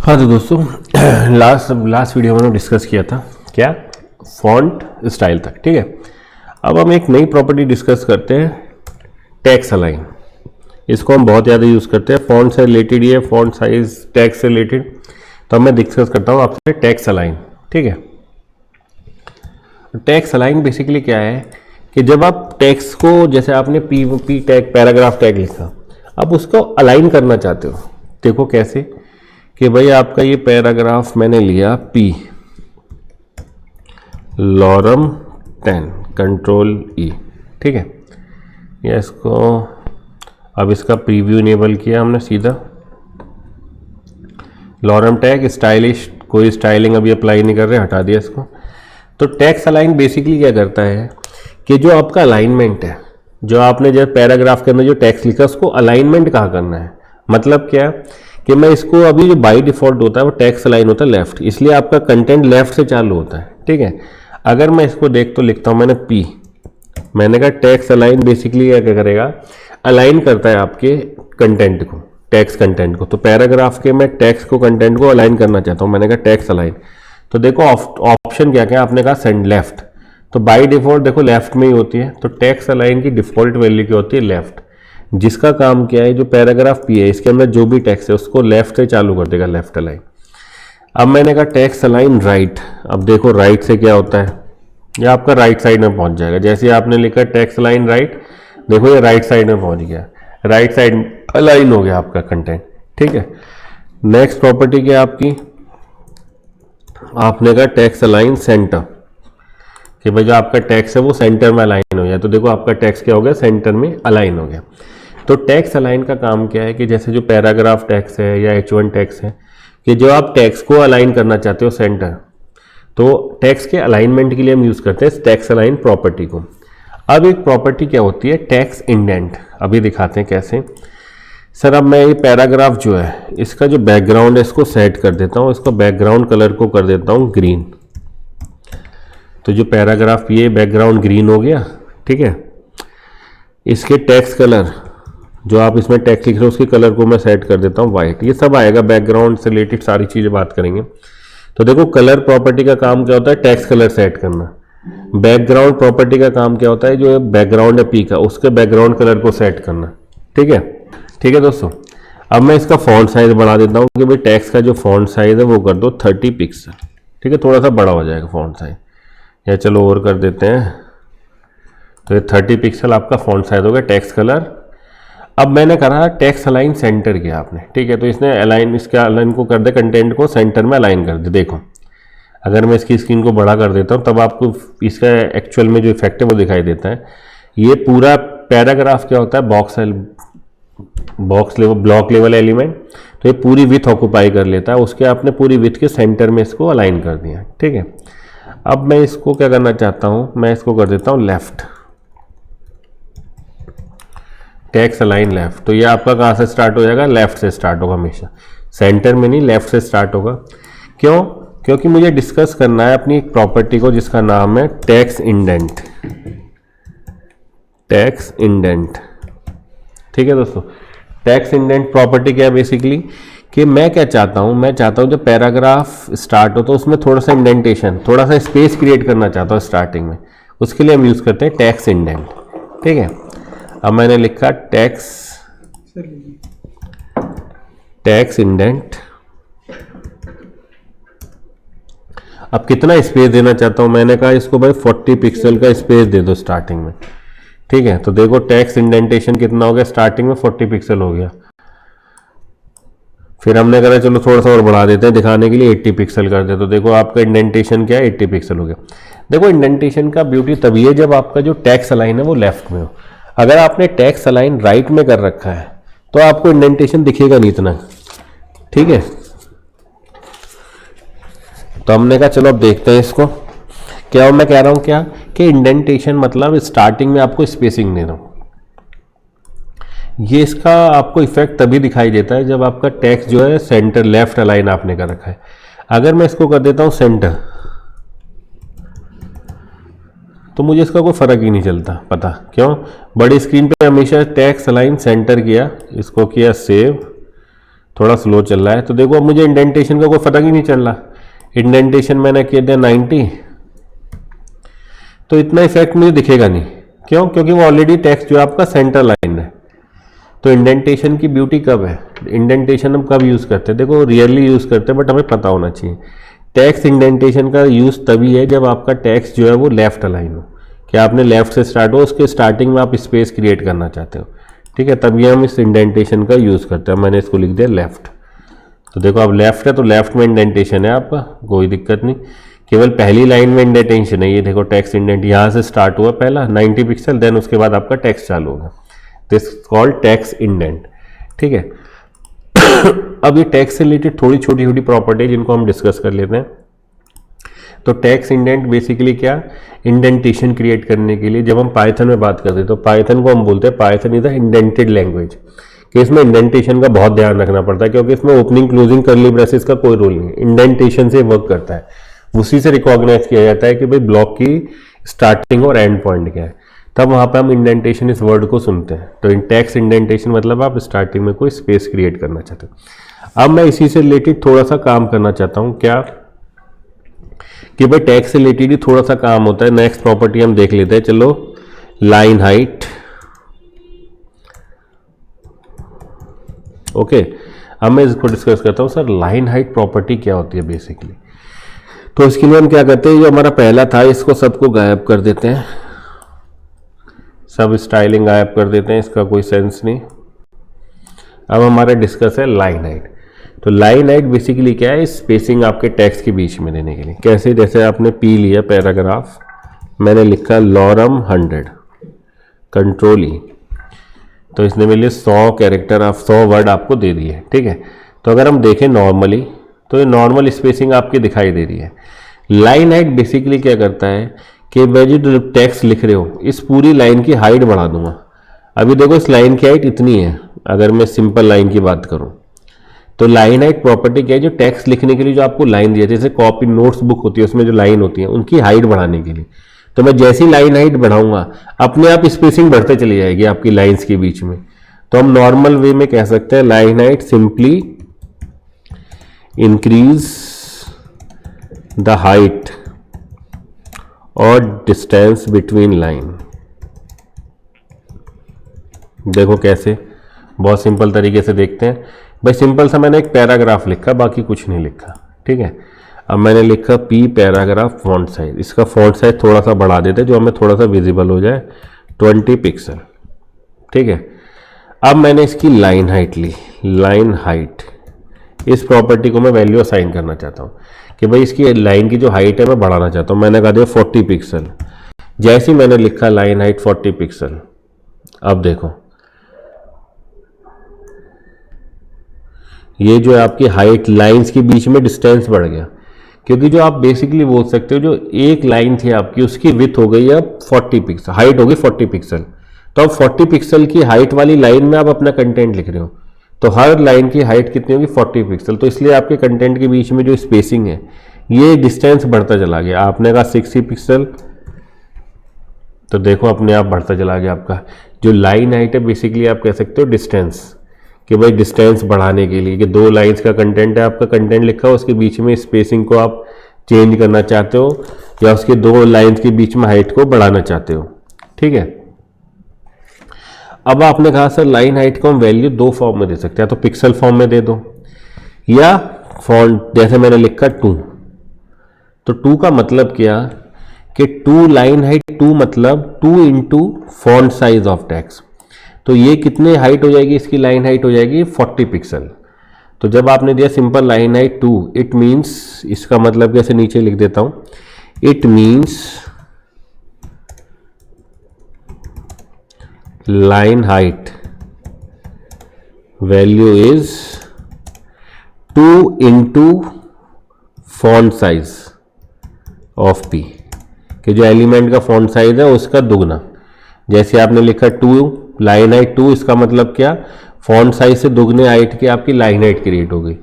हाँ तो दोस्तों लास्ट वीडियो में डिस्कस किया था क्या, फॉन्ट स्टाइल तक। ठीक है, अब हम एक नई प्रॉपर्टी डिस्कस करते हैं, टेक्स्ट अलाइन। इसको हम बहुत ज़्यादा यूज़ करते हैं, फॉन्ट से रिलेटेड ही है, फॉन्ट साइज टेक्स्ट से रिलेटेड। तो अब मैं डिस्कस करता हूँ आपसे टेक्स्ट अलाइन। ठीक है, टेक्स्ट अलाइन बेसिकली क्या है कि जब आप टेक्स्ट को, जैसे आपने पी टैग, पैराग्राफ टैग लिखा, अब उसको अलाइन करना चाहते हो। देखो कैसे कि भाई आपका ये पैराग्राफ मैंने लिया पी, लॉरम 10, कंट्रोल ई। ठीक है, ये इसको अब इसका प्रीव्यू इनेबल किया हमने सीधा। लॉरम टैग स्टाइलिश, कोई स्टाइलिंग अभी अप्लाई नहीं कर रहे, हटा दिया इसको। तो टेक्स्ट अलाइन बेसिकली क्या करता है कि जो आपका अलाइनमेंट है, जो आपने जब पैराग्राफ के अंदर जो टेक्स्ट लिखा उसको अलाइनमेंट कहाँ करना है। मतलब क्या कि मैं इसको, अभी जो बाय डिफॉल्ट होता है वो टेक्स्ट अलाइन होता है लेफ्ट, इसलिए आपका कंटेंट लेफ्ट से चालू होता है। ठीक है, अगर मैं इसको देख तो लिखता हूँ मैंने पी, मैंने कहा टेक्स्ट अलाइन बेसिकली क्या करेगा, अलाइन करता है आपके कंटेंट को, टेक्स्ट कंटेंट को। तो पैराग्राफ के मैं टेक्स्ट को, कंटेंट को अलाइन करना चाहता हूँ, मैंने कहा टेक्स्ट अलाइन। तो देखो ऑप्शन क्या क्या आपने कहा, सेंड लेफ्ट। तो बाय डिफॉल्ट देखो लेफ्ट में ही होती है, तो टेक्स्ट अलाइन की डिफॉल्ट वैल्यू क्या होती है, लेफ्ट। जिसका काम क्या है, जो पैराग्राफ पी है इसके अंदर जो भी टेक्स्ट है उसको लेफ्ट से चालू कर देगा, लेफ्ट अलाइन। अब मैंने कहा टेक्स्ट अलाइन राइट। अब देखो राइट से क्या होता है, ये आपका राइट साइड में पहुंच जाएगा। जैसे आपने लिखा टेक्स्ट अलाइन राइट, देखो ये राइट साइड में पहुंच गया, राइट साइड अलाइन हो गया आपका कंटेंट। ठीक है, नेक्स्ट प्रॉपर्टी क्या आपकी, आपने कहा टेक्स्ट अलाइन सेंटर, कि भाई जो आपका टेक्स्ट है वो सेंटर में अलाइन हो गया। तो देखो आपका टेक्स्ट क्या हो गया, सेंटर में अलाइन हो गया। तो टेक्स्ट अलाइन का काम क्या है कि जैसे जो पैराग्राफ टेक्स्ट है या H1 टेक्स्ट है, कि जो आप टेक्स्ट को अलाइन करना चाहते हो सेंटर, तो टेक्स्ट के अलाइनमेंट के लिए हम यूज़ करते हैं टेक्स्ट अलाइन प्रॉपर्टी को। अब एक प्रॉपर्टी क्या होती है, टेक्स्ट इंडेंट। अभी दिखाते हैं कैसे। सर अब मैं ये पैराग्राफ जो है इसका जो बैकग्राउंड है इसको सेट कर देता हूँ, इसको बैकग्राउंड कलर को कर देता हूँ ग्रीन। तो जो पैराग्राफ ये बैकग्राउंड ग्रीन हो गया। ठीक है, इसके टेक्स्ट कलर, जो आप इसमें टेक्स्ट लिख रहे हो उसके कलर को मैं सेट कर देता हूँ वाइट। ये सब आएगा, बैकग्राउंड से रिलेटेड सारी चीज़ें बात करेंगे। तो देखो कलर प्रॉपर्टी का काम क्या होता है, टेक्स्ट कलर सेट करना। बैकग्राउंड प्रॉपर्टी का काम क्या होता है, जो बैकग्राउंड है पी का उसके बैकग्राउंड कलर को सेट करना। ठीक है, ठीक है दोस्तों। अब मैं इसका फॉन्ट साइज बढ़ा देता हूँ कि भाई टेक्स्ट का जो फॉन्ट साइज है वो कर दो 30 पिक्सल। ठीक है, थोड़ा सा बड़ा हो जाएगा फॉन्ट साइज, या चलो और कर देते हैं। तो ये 30 पिक्सल आपका फॉन्ट साइज हो गया। टेक्स्ट कलर, अब मैंने कहा टेक्स्ट अलाइन सेंटर किया आपने। ठीक है, तो इसने अलाइन, इसके अलाइन को कर दे, कंटेंट को सेंटर में अलाइन कर दे। देखो अगर मैं इसकी स्क्रीन को बड़ा कर देता हूँ तब आपको इसका एक्चुअल में जो इफेक्ट है वो दिखाई देता है। ये पूरा पैराग्राफ क्या होता है, box level, block level element. तो ये पूरी विथ ऑक्यूपाई कर लेता है, उसके आपने पूरी विथ के सेंटर में इसको अलाइन कर दिया। ठीक है, अब मैं इसको क्या करना चाहता हूँ, मैं इसको कर देता हूँ लेफ्ट, टेक्स्ट अलाइन लेफ्ट। तो ये आपका कहाँ से स्टार्ट हो जाएगा, लेफ्ट से स्टार्ट होगा हमेशा, सेंटर में नहीं, लेफ्ट से स्टार्ट होगा। क्यों, क्योंकि मुझे डिस्कस करना है अपनी एक प्रॉपर्टी को जिसका नाम है टेक्स्ट इंडेंट। टेक्स्ट इंडेंट, ठीक है दोस्तों। टेक्स्ट इंडेंट प्रॉपर्टी क्या है बेसिकली, कि मैं क्या चाहता हूँ, मैं चाहता हूँ जब पैराग्राफ स्टार्ट हो तो उसमें थोड़ा सा इंडेंटेशन, थोड़ा सा स्पेस क्रिएट करना चाहता हूँ स्टार्टिंग में, उसके लिए हम यूज़ करते हैं टेक्स्ट इंडेंट। ठीक है, अब मैंने लिखा टेक्स्ट इंडेंट। अब कितना स्पेस देना चाहता हूं, मैंने कहा इसको भाई 40 पिक्सल का स्पेस दे दो स्टार्टिंग में। ठीक है, तो देखो टेक्स्ट इंडेंटेशन कितना हो गया, स्टार्टिंग में 40 पिक्सल हो गया। फिर हमने कहा चलो थोड़ा सा और बढ़ा देते हैं दिखाने के लिए, 80 पिक्सल कर दे। तो देखो आपका इंडेंटेशन क्या है, 80 पिक्सल हो गया। देखो इंडेंटेशन का ब्यूटी तभी है जब आपका जो टेक्स्ट अलाइन है वो लेफ्ट में हो। अगर आपने टेक्स्ट अलाइन राइट में कर रखा है तो आपको इंडेंटेशन दिखेगा नहीं इतना। ठीक है, तो हमने कहा चलो अब देखते हैं इसको क्या मैं कह रहा हूं, क्या कि इंडेंटेशन मतलब स्टार्टिंग में आपको स्पेसिंग दे रहा हूं। ये इसका आपको इफेक्ट तभी दिखाई देता है जब आपका टेक्स्ट जो है सेंटर लेफ्ट अलाइन आपने कर रखा है। अगर मैं इसको कर देता हूं सेंटर, तो मुझे इसका कोई फ़र्क ही नहीं चलता। पता क्यों, बड़ी स्क्रीन पे हमेशा टेक्स्ट अलाइन सेंटर किया, इसको किया सेव, थोड़ा स्लो चल रहा है। तो देखो अब मुझे इंडेंटेशन का कोई फर्क ही नहीं चल रहा, इंडेंटेशन मैंने किया दिया 90, तो इतना इफेक्ट मुझे दिखेगा नहीं। क्यों? क्योंकि वो ऑलरेडी टेक्स्ट जो है आपका सेंटर लाइन है। तो इंडेंटेशन की ब्यूटी कब है, इंडेंटेशन हम कब यूज़ करते हैं? देखो रियरली यूज़ करते हैं, बट हमें पता होना चाहिए। टेक्स्ट इंडेंटेशन का यूज़ तभी है जब आपका टेक्स्ट जो है वो लेफ्ट अलाइन हो, कि आपने लेफ्ट से स्टार्ट हो, उसके स्टार्टिंग में आप स्पेस क्रिएट करना चाहते हो, ठीक है, तभी हम इस इंडेंटेशन का यूज़ करते हैं। मैंने इसको लिख दिया लेफ्ट। तो देखो अब लेफ्ट है तो लेफ्ट में इंडेंटेशन है आपका, कोई दिक्कत नहीं, केवल पहली लाइन में इंडेंटेशन है। ये देखो टेक्स्ट इंडेंट यहाँ से स्टार्ट हुआ पहला 90 पिक्सल, देन उसके बाद आपका टेक्स्ट चालू होगा, दिस कॉल्ड टेक्स्ट इंडेंट, ठीक है। अब ये टेक्स्ट से रिलेटेड थोड़ी छोटी छोटी प्रॉपर्टी जिनको हम डिस्कस कर लेते हैं। तो टेक्स्ट इंडेंट बेसिकली क्या, इंडेंटेशन क्रिएट करने के लिए जब हम पाइथन में बात करते हैं तो पाइथन को हम बोलते हैं Python is the indented language, कि इसमें इंडेंटेशन का बहुत ध्यान रखना पड़ता है, क्योंकि इसमें ओपनिंग क्लोजिंग कर्ली ब्रेसेस का कोई रोल नहीं है, इंडेंटेशन से वर्क करता है, उसी से रिकॉग्नाइज किया जाता है कि भाई ब्लॉक की स्टार्टिंग और एंड पॉइंट क्या है, तब वहाँ पे हम इंडेंटेशन इस वर्ड को सुनते हैं। तो इन टेक्स्ट इंडेंटेशन मतलब आप स्टार्टिंग में कोई स्पेस क्रिएट करना चाहते हो। अब मैं इसी से रिलेटेड थोड़ा सा काम करना चाहता हूँ, क्या कि भाई टेक्स्ट से रिलेटेड ही थोड़ा सा काम होता है। नेक्स्ट प्रॉपर्टी हम देख लेते हैं, चलो लाइन हाइट, ओके। अब मैं इसको डिस्कस करता हूँ, सर लाइन हाइट प्रॉपर्टी क्या होती है बेसिकली। तो इसके लिए हम क्या करते हैं, जो हमारा पहला था इसको सबको गायब कर देते हैं, सब स्टाइलिंग गायब कर देते हैं, इसका कोई सेंस नहीं। अब हमारा डिस्कस है लाइन हाइट। तो लाइन हाइट बेसिकली क्या है, स्पेसिंग आपके टेक्स्ट के बीच में देने के लिए। कैसे, जैसे आपने पी लिया पैराग्राफ, मैंने लिखा लॉरम 100 कंट्रोल ई, तो इसने मेरे लिए 100 कैरेक्टर आप 100 वर्ड आपको दे दिए, ठीक है। तो अगर हम देखें नॉर्मली तो ये नॉर्मल स्पेसिंग आपकी दिखाई दे रही है। लाइन हाइट बेसिकली क्या करता है कि मैं जो टेक्स्ट लिख रहे हो इस पूरी लाइन की हाइट बढ़ा दूंगा। अभी देखो इस लाइन की हाइट इतनी है, अगर मैं सिंपल लाइन की बात करूं तो लाइन हाइट प्रॉपर्टी क्या है, जो टेक्स्ट लिखने के लिए जो आपको लाइन दिया, जैसे कॉपी नोट्स बुक होती है उसमें जो लाइन होती है उनकी हाइट बढ़ाने के लिए, तो मैं जैसी लाइन हाइट बढ़ाऊंगा अपने आप स्पेसिंग बढ़ते चली जाएगी आपकी लाइंस के बीच में। तो हम नॉर्मल वे में कह सकते हैं line height simply increase the height और डिस्टेंस बिटवीन लाइन। देखो कैसे, बहुत सिंपल तरीके से देखते हैं भाई। सिंपल सा मैंने एक पैराग्राफ लिखा, बाकी कुछ नहीं लिखा, ठीक है। अब मैंने लिखा पी पैराग्राफ फॉन्ट साइज, इसका फॉन्ट साइज थोड़ा सा बढ़ा देते जो हमें थोड़ा सा विजिबल हो जाए, 20 पिक्सल, ठीक है। अब मैंने इसकी लाइन हाइट ली, लाइन हाइट, इस प्रॉपर्टी को मैं वैल्यू असाइन करना चाहता हूँ कि भाई इसकी लाइन की जो हाइट है मैं बढ़ाना चाहता हूँ। मैंने कहा दिया 40 पिक्सल, जैसे ही मैंने लिखा लाइन हाइट 40 पिक्सल, अब देखो ये जो है आपकी हाइट लाइंस के बीच में डिस्टेंस बढ़ गया, क्योंकि जो आप बेसिकली बोल सकते हो जो एक लाइन थी आपकी उसकी विड्थ हो गई अब 40 पिक्सल, हाइट हो गई 40 पिक्सल। तो अब 40 पिक्सल की हाइट वाली लाइन में आप अपना कंटेंट लिख रहे हो, तो हर लाइन की हाइट कितनी होगी 40 पिक्सल। तो इसलिए आपके कंटेंट के बीच में जो स्पेसिंग है ये डिस्टेंस बढ़ता चला गया। आपने कहा 60 पिक्सल, तो देखो अपने आप बढ़ता चला गया आपका जो लाइन हाइट है। बेसिकली आप कह सकते हो डिस्टेंस, कि भाई डिस्टेंस बढ़ाने के लिए कि 2 लाइंस का कंटेंट है, आपका कंटेंट लिखा हो उसके बीच में स्पेसिंग को आप चेंज करना चाहते हो या उसके 2 लाइंस के बीच में हाइट को बढ़ाना चाहते हो, ठीक है। अब आपने कहा सर लाइन हाइट को हम वैल्यू 2 फॉर्म में दे सकते हैं, तो पिक्सल फॉर्म में दे दो या फॉन्ट, जैसे मैंने लिखा 2, तो 2 का मतलब क्या कि 2 लाइन हाइट, 2 मतलब 2 into font size of text. तो ये कितने हाइट हो जाएगी, इसकी लाइन हाइट हो जाएगी 40 पिक्सल। तो जब आपने दिया simple line height 2, it means, इसका मतलब कैसे नीचे लिख देता हूं, it means line height value is 2 into font size of P, कि जो एलिमेंट का फॉन्ट साइज है उसका दुगना। जैसे आपने लिखा 2 लाइन हाइट 2, इसका मतलब क्या, फॉन्ट साइज से दुगने हाइट की आपकी लाइन हाइट क्रिएट हो गई।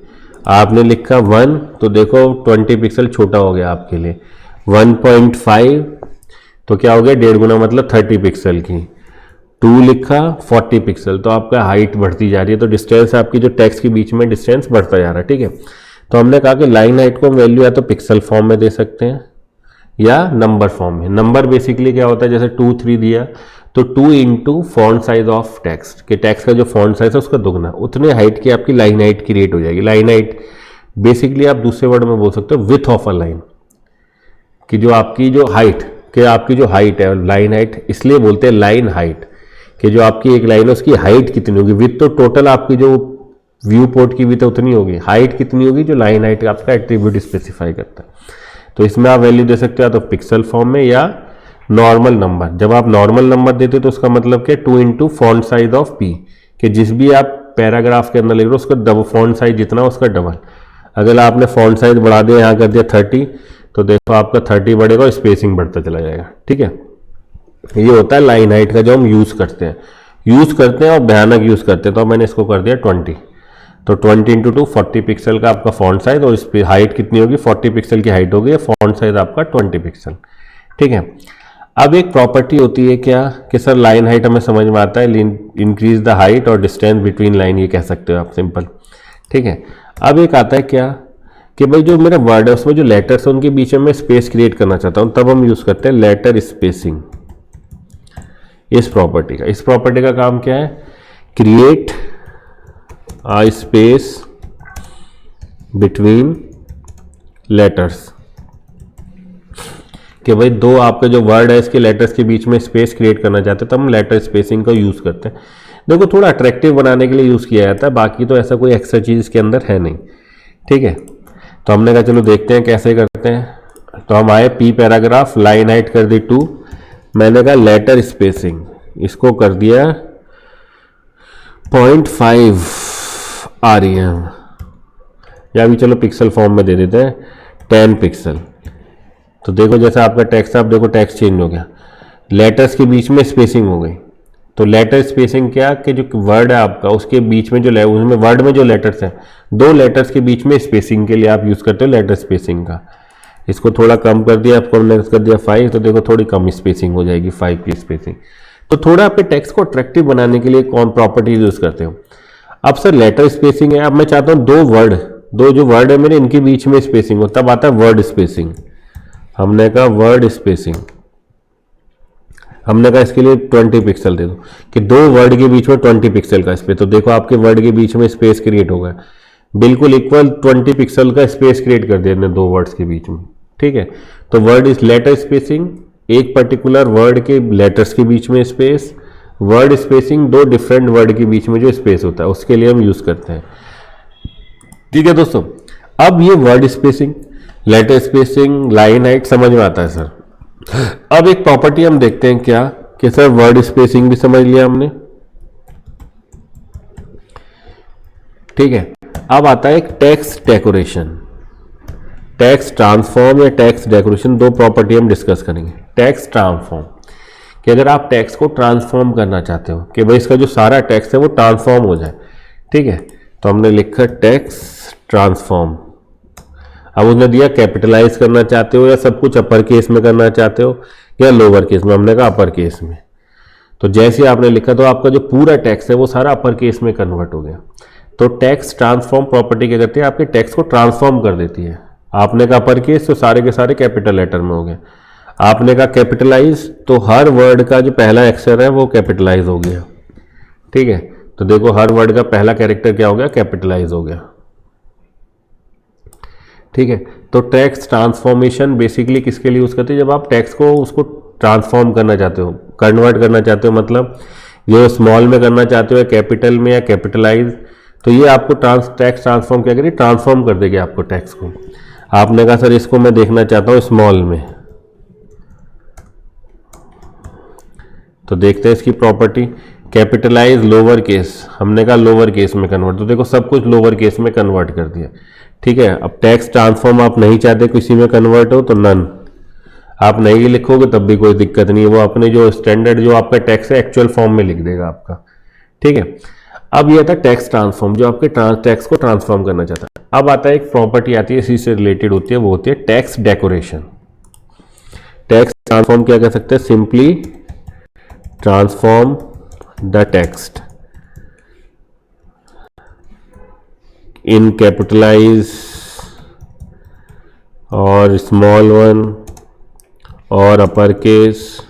आपने लिखा 1, तो देखो 20 पिक्सल छोटा हो गया आपके लिए। 1.5 तो क्या हो गया, 1.5 गुना मतलब 30 पिक्सल की। 2 लिखा 40 पिक्सल, तो आपका हाइट बढ़ती जा रही है, तो डिस्टेंस आपकी जो टेक्स्ट के बीच में डिस्टेंस बढ़ता जा रहा है। ठीक है, तो हमने कहा कि लाइन हाइट को हम वैल्यू या तो पिक्सल फॉर्म में दे सकते हैं या नंबर फॉर्म में। नंबर बेसिकली क्या होता है, जैसे 2 3 दिया तो 2 into font size of text, के टेक्स्ट का जो फॉन्ट साइज है उसका दुगना, उतने हाइट की आपकी लाइन हाइट की रेट हो जाएगी। लाइन हाइट बेसिकली आप दूसरे वर्ड में बोल सकते हो विथ ऑफ अ लाइन, कि जो आपकी जो हाइट, कि आपकी जो हाइट है लाइन हाइट, इसलिए बोलते हैं लाइन हाइट, कि जो आपकी एक लाइन है उसकी हाइट कितनी होगी। विथ तो टोटल आपकी जो व्यू पोर्ट की विथ उतनी होगी, हाइट कितनी होगी जो लाइन हाइट आपका एट्रीब्यूट स्पेसिफाई करता है। तो इसमें आप वैल्यू दे सकते हो तो पिक्सल फॉर्म में या नॉर्मल नंबर। जब आप नॉर्मल नंबर देते तो उसका मतलब क्या, 2 into font size of P, कि जिस भी आप पैराग्राफ के अंदर लिख रहे हो उसका डबल फॉन्ट साइज जितना उसका डबल। अगर आपने फॉन्ट साइज बढ़ा दिया, यहाँ कर दिया 30, तो देखो आपका 30 बढ़ेगा और स्पेसिंग बढ़ता चला जाएगा। ठीक है, ये होता है लाइन हाइट का जो हम यूज़ करते हैं और भयानक यूज़ करते हैं। तो मैंने इसको कर दिया 20, तो 20 इंटू 2 40 पिक्सल का आपका फॉन्ट साइज, और इस पर हाइट कितनी होगी, 40 पिक्सल की हाइट होगी, फॉन्ट साइज आपका 20 पिक्सल। ठीक है, अब एक प्रॉपर्टी होती है क्या, कि सर लाइन हाइट हमें समझ में आता है, इंक्रीज द हाइट और डिस्टेंस बिटवीन लाइन, ये कह सकते हो आप सिंपल। ठीक है, अब एक आता है क्या, कि भाई जो मेरा वर्ड है उसमें जो लेटर्स है उनके बीच में मैं स्पेस क्रिएट करना चाहता हूँ, तब हम यूज़ करते हैं लेटर स्पेसिंग। इस प्रॉपर्टी का काम क्या है, create a space between letters, कि भाई दो आपके जो वर्ड है इसके लेटर्स के बीच में स्पेस क्रिएट करना चाहते हैं, तो हम लेटर स्पेसिंग का यूज़ करते हैं। देखो थोड़ा अट्रैक्टिव बनाने के लिए यूज़ किया जाता है, बाकी तो ऐसा कोई एक्स्ट्रा चीज़ इसके अंदर है नहीं। ठीक है, तो हमने कहा चलो देखते हैं कैसे करते हैं। तो हम आए पी पैराग्राफ, लाइन हाइट कर दी 2, मैंने कहा लेटर स्पेसिंग, इसको कर दिया 0.5 आ रही है, या भी चलो पिक्सल फॉर्म में दे देते हैं 10 पिक्सल। तो देखो जैसे आपका टेक्स्ट, आप देखो टेक्स्ट चेंज हो गया, लेटर्स के बीच में स्पेसिंग हो गई। तो लेटर स्पेसिंग क्या, कि जो वर्ड है आपका उसके बीच में जो उसमें वर्ड में जो लेटर्स हैं, 2 लेटर्स के बीच में स्पेसिंग के लिए आप यूज़ करते हो लेटर स्पेसिंग का। इसको थोड़ा कम कर दिया, आपको हमने कर दिया 5, तो देखो थोड़ी कम स्पेसिंग हो जाएगी, 5 की स्पेसिंग। तो थोड़ा आपके टेक्स्ट को अट्रैक्टिव बनाने के लिए कौन प्रॉपर्टीज यूज़ करते हो। अब सर लेटर स्पेसिंग है, अब मैं चाहता हूँ दो जो वर्ड है मेरे इनके बीच में स्पेसिंग हो, तब आता है वर्ड स्पेसिंग। हमने कहा वर्ड स्पेसिंग, हमने कहा इसके लिए 20 पिक्सल दे दो, कि 2 वर्ड के बीच में 20 पिक्सल का स्पेस। तो देखो आपके वर्ड के बीच में स्पेस क्रिएट हो गया, बिल्कुल इक्वल 20 पिक्सल का स्पेस क्रिएट कर दिया 2 वर्ड्स के बीच में। ठीक है, तो वर्ड इज लेटर स्पेसिंग, एक पर्टिकुलर वर्ड के लेटर्स के बीच में space, word spacing 2 different word के बीच में जो स्पेस होता है उसके लिए हम यूज करते हैं। ठीक है दोस्तों, अब ये word spacing, letter spacing, line height समझ में आता है सर। अब एक प्रॉपर्टी हम देखते हैं क्या, कि सर वर्ड स्पेसिंग भी समझ लिया हमने। ठीक है, अब आता है एक टेक्स्ट डेकोरेशन, टेक्स्ट ट्रांसफॉर्म या टेक्स्ट डेकोरेशन, 2 प्रॉपर्टी हम डिस्कस करेंगे। टेक्स्ट ट्रांसफॉर्म, कि अगर आप टेक्स्ट को ट्रांसफॉर्म करना चाहते हो, कि भाई इसका जो सारा टेक्स्ट है वो ट्रांसफॉर्म हो जाए। ठीक है, तो हमने लिखा टेक्स्ट ट्रांसफॉर्म। अब उसने दिया कैपिटलाइज करना चाहते हो या सब कुछ अपर केस में करना चाहते हो या लोअर केस में, हमने कहा अपर केस में। तो जैसे आपने लिखा तो आपका जो पूरा टेक्स्ट है वो सारा अपर केस में कन्वर्ट हो गया। तो टेक्स्ट ट्रांसफॉर्म प्रॉपर्टी क्या करती है, आपके टेक्स्ट को ट्रांसफॉर्म कर देती है। आपने कहा अपर केस तो सारे के सारे कैपिटल लेटर में हो गए, आपने कहा कैपिटलाइज तो हर वर्ड का जो पहला अक्षर है वो कैपिटलाइज हो गया। ठीक है, तो देखो हर वर्ड का पहला कैरेक्टर क्या हो गया, कैपिटलाइज हो गया। ठीक है, तो टेक्स्ट ट्रांसफॉर्मेशन बेसिकली किसके लिए यूज करते हैं, जब आप टेक्स्ट को उसको ट्रांसफॉर्म करना चाहते हो, कन्वर्ट करना चाहते हो, मतलब जो स्मॉल में करना चाहते हो या कैपिटल में या कैपिटलाइज, तो ये आपको टेक्स्ट ट्रांसफॉर्म क्या करेगी, ट्रांसफॉर्म कर देगी आपको टेक्स्ट को। आपने कहा सर इसको मैं देखना चाहता हूँ स्मॉल में, तो देखते हैं इसकी प्रॉपर्टी, कैपिटलाइज लोअर केस, हमने कहा लोअर केस में कन्वर्ट, तो देखो सब कुछ लोअर केस में कन्वर्ट कर दिया। ठीक है, अब टेक्स्ट ट्रांसफॉर्म आप नहीं चाहते किसी में कन्वर्ट हो तो नन, आप नहीं लिखोगे तब भी कोई दिक्कत नहीं है, वो अपने जो स्टैंडर्ड जो आपका टेक्स्ट है एक्चुअल फॉर्म में लिख देगा आपका। ठीक है, अब ये था टेक्स्ट ट्रांसफॉर्म, जो आपके टेक्स्ट को ट्रांसफॉर्म करना चाहता है। अब आता है एक प्रॉपर्टी आती है इसी से रिलेटेड होती है, वो होती है टेक्स्ट डेकोरेशन। टेक्स्ट ट्रांसफॉर्म क्या कह सकते हैं, simply transform the text in capitalize और स्मॉल वन और अपर केस।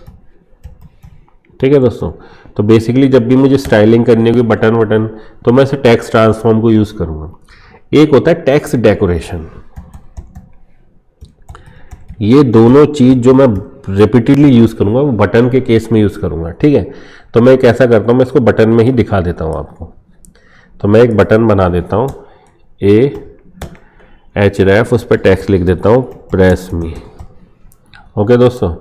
ठीक है दोस्तों, तो बेसिकली जब भी मुझे स्टाइलिंग करनी होगी बटन तो मैं इसे टेक्स्ट ट्रांसफॉर्म को यूज करूंगा। एक होता है टेक्स्ट डेकोरेशन, ये दोनों चीज जो मैं रिपीटेडली यूज करूंगा वो बटन के केस में यूज करूंगा। ठीक है, तो मैं कैसा करता हूं, मैं इसको बटन में ही दिखा देता हूं आपको। तो मैं एक बटन बना देता हूं href, उस पर टेक्स्ट लिख देता हूं प्रेस मी। ओके दोस्तों,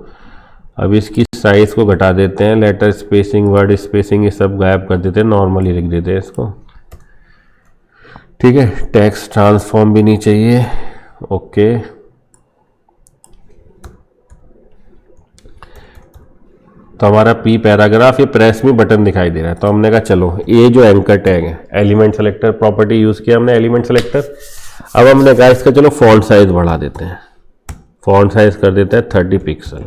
अब इसकी साइज को घटा देते हैं, लेटर स्पेसिंग, वर्ड स्पेसिंग ये सब गायब कर देते हैं, नॉर्मली लिख देते हैं इसको। ठीक है, टेक्स्ट ट्रांसफॉर्म भी नहीं चाहिए। ओके, तो हमारा पी पैराग्राफ ये प्रेस में बटन दिखाई दे रहा है। तो हमने कहा चलो ये जो एंकर टैग है, एलिमेंट सेलेक्टर प्रॉपर्टी यूज किया हमने, एलिमेंट सेलेक्टर। अब हमने कहा इसका चलो फॉन्ट साइज बढ़ा देते हैं, फॉन्ट साइज कर देते हैं 30 पिक्सल।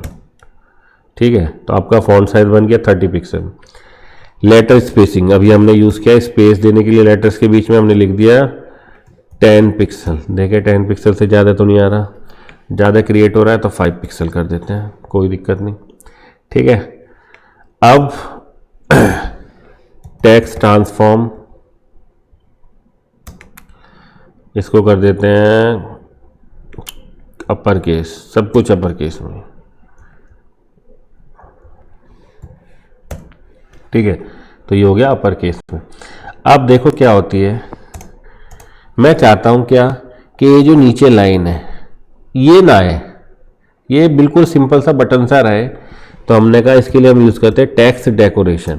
ठीक है, तो आपका फॉन्ट साइज बन गया 30 पिक्सल। लेटर स्पेसिंग अभी हमने यूज किया, स्पेस देने के लिए लेटर्स के बीच में हमने लिख दिया 10 पिक्सल। देखें 10 पिक्सल से ज़्यादा तो नहीं आ रहा, ज़्यादा क्रिएट हो रहा है तो 5 पिक्सल कर देते हैं, कोई दिक्कत नहीं। ठीक है, अब टेक्स्ट ट्रांसफॉर्म इसको कर देते हैं अपर केस, सब कुछ अपर केस में। ठीक है, तो ये हो गया अपर केस में। अब देखो क्या होती है, मैं चाहता हूं क्या कि ये जो नीचे लाइन है ये ना है, ये बिल्कुल सिंपल सा बटन सा रहे। तो हमने कहा इसके लिए हम यूज़ करते हैं टेक्स्ट डेकोरेशन,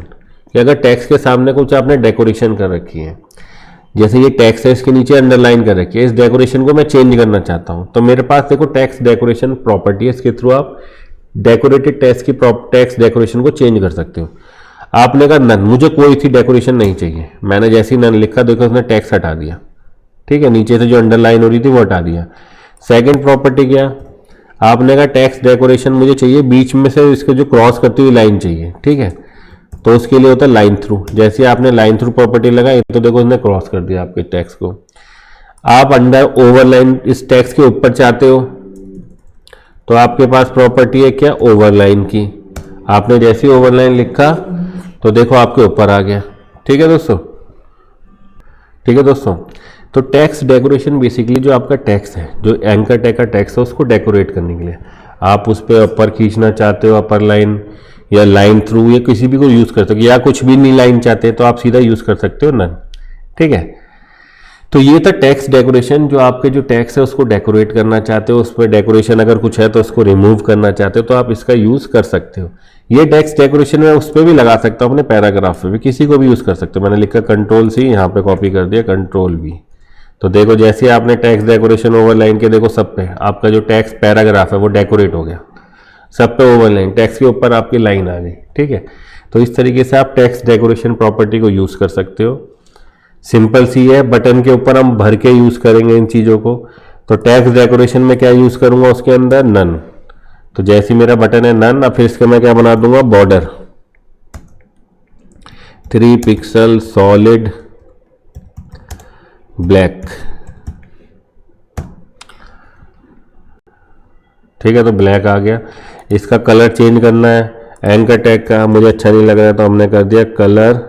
कि अगर टेक्स्ट के सामने कुछ आपने डेकोरेशन कर रखी है, जैसे ये टेक्स्ट है इसके नीचे अंडरलाइन कर रखी है, इस डेकोरेशन को मैं चेंज करना चाहता हूं, तो मेरे पास देखो टेक्स्ट डेकोरेशन प्रॉपर्टी है, इसके थ्रू आप डेकोरेटेड टेक्स्ट की टेक्स्ट डेकोरेशन को चेंज कर सकते हो। आपने कहा नन, मुझे कोई सी डेकोरेशन नहीं चाहिए, मैंने जैसे ही नन लिखा देखो उसने टेक्स्ट हटा दिया। ठीक है, नीचे से जो अंडरलाइन हो रही थी वो हटा दिया। सेकेंड प्रॉपर्टी क्या, आपने कहा टेक्स्ट डेकोरेशन मुझे चाहिए बीच में से इसके जो क्रॉस करती हुई लाइन चाहिए। ठीक है, तो उसके लिए होता है लाइन थ्रू। जैसे आपने लाइन थ्रू प्रॉपर्टी लगाई तो देखो उसने क्रॉस कर दिया आपके टेक्स्ट को। आप अंडर ओवरलाइन इस टेक्स्ट के ऊपर चाहते हो तो आपके पास प्रॉपर्टी है क्या, ओवरलाइन की। आपने जैसे ही ओवरलाइन लिखा तो देखो आपके ऊपर आ गया। ठीक है दोस्तों, ठीक है दोस्तों, तो टेक्स्ट डेकोरेशन बेसिकली जो आपका टेक्स्ट है, जो एंकर टैग का टेक्स्ट है उसको डेकोरेट करने के लिए आप उस पर अपर खींचना चाहते हो, अपर लाइन या लाइन थ्रू या किसी भी को यूज कर सकते हो, या कुछ भी नहीं लाइन चाहते तो आप सीधा यूज कर सकते हो नन। ठीक है, तो ये था टेक्स्ट डेकोरेशन, जो आपके जो टेक्स्ट है उसको डेकोरेट करना चाहते हो, उस पर डेकोरेशन अगर कुछ है तो उसको रिमूव करना चाहते हो तो आप इसका यूज कर सकते हो। ये टेक्स्ट डेकोरेशन मैं उस पर भी लगा सकता हूँ, अपने पैराग्राफ पे भी किसी को भी यूज कर सकते हो। मैंने लिखा Ctrl+C, यहाँ पे कॉपी कर दिया Ctrl+V। तो देखो जैसे आपने टेक्स्ट डेकोरेशन ओवरलाइन के देखो सब पे आपका जो टेक्स्ट पैराग्राफ है वो डेकोरेट हो गया, सब पे ओवरलाइन, टेक्स्ट के ऊपर आपकी लाइन आ गई। ठीक है, तो इस तरीके से आप टेक्स्ट डेकोरेशन प्रॉपर्टी को यूज कर सकते हो। सिंपल सी है, बटन के ऊपर हम भर के यूज करेंगे इन चीजों को। तो टेक्स्ट डेकोरेशन में क्या यूज करूंगा, उसके अंदर नन। तो जैसे मेरा बटन है नन, अब फिर इसका मैं क्या बना दूंगा, बॉर्डर 3 पिक्सल सॉलिड ब्लैक। ठीक है, तो ब्लैक आ गया। इसका कलर चेंज करना है, एंकर टैग का मुझे अच्छा नहीं लग रहा है तो हमने कर दिया कलर,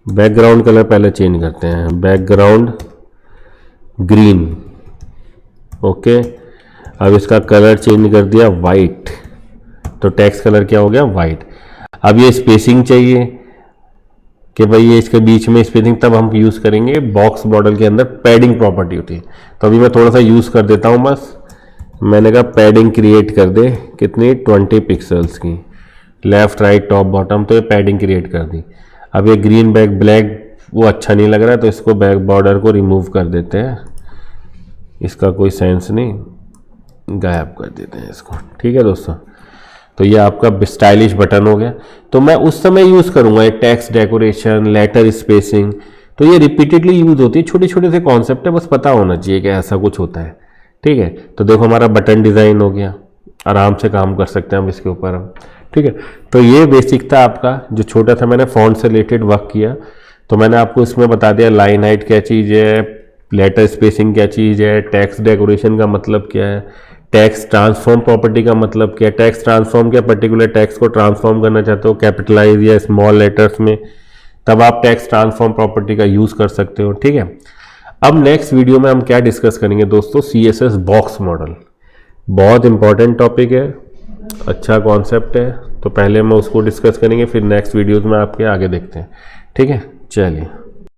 बैकग्राउंड कलर पहले चेंज करते हैं, बैकग्राउंड ग्रीन। ओके, अब इसका कलर चेंज कर दिया वाइट, तो टेक्स्ट कलर क्या हो गया, वाइट। अब ये स्पेसिंग चाहिए कि भाई ये इसके बीच में स्पेसिंग तब हम यूज करेंगे, बॉक्स मॉडल के अंदर पैडिंग प्रॉपर्टी होती है। तो अभी मैं थोड़ा सा यूज कर देता हूं, बस मैंने कहा पैडिंग क्रिएट कर दे, कितनी 20 पिक्सल्स की, लेफ्ट राइट टॉप बॉटम, तो ये पैडिंग क्रिएट कर दी। अब ये ग्रीन बैक ब्लैक वो अच्छा नहीं लग रहा है तो इसको बैक बॉर्डर को रिमूव कर देते हैं, इसका कोई सेंस नहीं, गायब कर देते हैं इसको। ठीक है दोस्तों, तो ये आपका स्टाइलिश बटन हो गया। तो मैं उस समय यूज करूंगा ये टेक्स्ट डेकोरेशन, लेटर स्पेसिंग, तो ये रिपीटेडली यूज होती है, छोटे छोटे से कॉन्सेप्ट है, बस पता होना चाहिए कि ऐसा कुछ होता है। ठीक है, तो देखो हमारा बटन डिजाइन हो गया, आराम से काम कर सकते हैं हम इसके ऊपर हम। ठीक है। तो ये बेसिक था आपका, जो छोटा सा मैंने फॉन्ट से रिलेटेड वर्क किया। तो मैंने आपको इसमें बता दिया लाइन हाइट क्या चीज़ है, लेटर स्पेसिंग क्या चीज़ है, टेक्स्ट डेकोरेशन का मतलब क्या है, टेक्स्ट ट्रांसफॉर्म प्रॉपर्टी का मतलब क्या है, टेक्स्ट ट्रांसफॉर्म क्या पर्टिकुलर टेक्स्ट को ट्रांसफॉर्म करना चाहते हो कैपिटलाइज या स्मॉल लेटर्स में, तब आप टेक्स्ट ट्रांसफॉर्म प्रॉपर्टी का यूज़ कर सकते हो। ठीक है। अब नेक्स्ट वीडियो में हम क्या डिस्कस करेंगे दोस्तों, CSS बॉक्स मॉडल। बहुत इंपॉर्टेंट टॉपिक है, अच्छा कॉन्सेप्ट है। तो पहले हम उसको डिस्कस करेंगे, फिर नेक्स्ट वीडियोज़ में आपके आगे देखते हैं। ठीक है, चलिए।